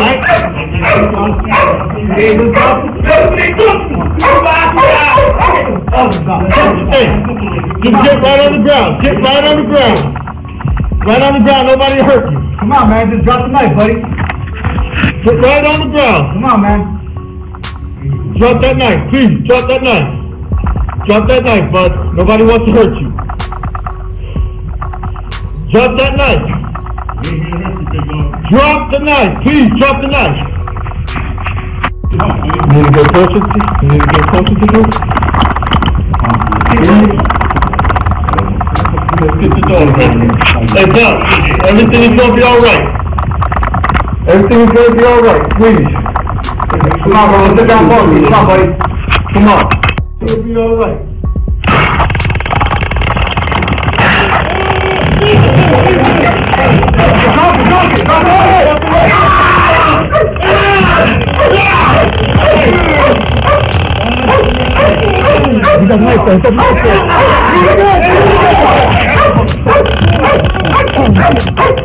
right? Hey, just get right on the ground. Get right on the ground. Right on the ground. Nobody hurt you. Come on, man. Just drop the knife, buddy. Get right on the ground. Come on, man. Drop that knife, please. Drop that knife. Drop that knife, bud. Nobody wants to hurt you. Drop that knife. Drop the knife, please. Drop the knife. You need to get closer to you. Need to get closer to you. Let's get the door open. Hey, Doug, everything is gonna be all right. Everything is gonna be all right, please. Come on, bro. Sit down, bro. Come on, buddy. Come on. It'll be all right. He doesn't like that. He doesn't like that.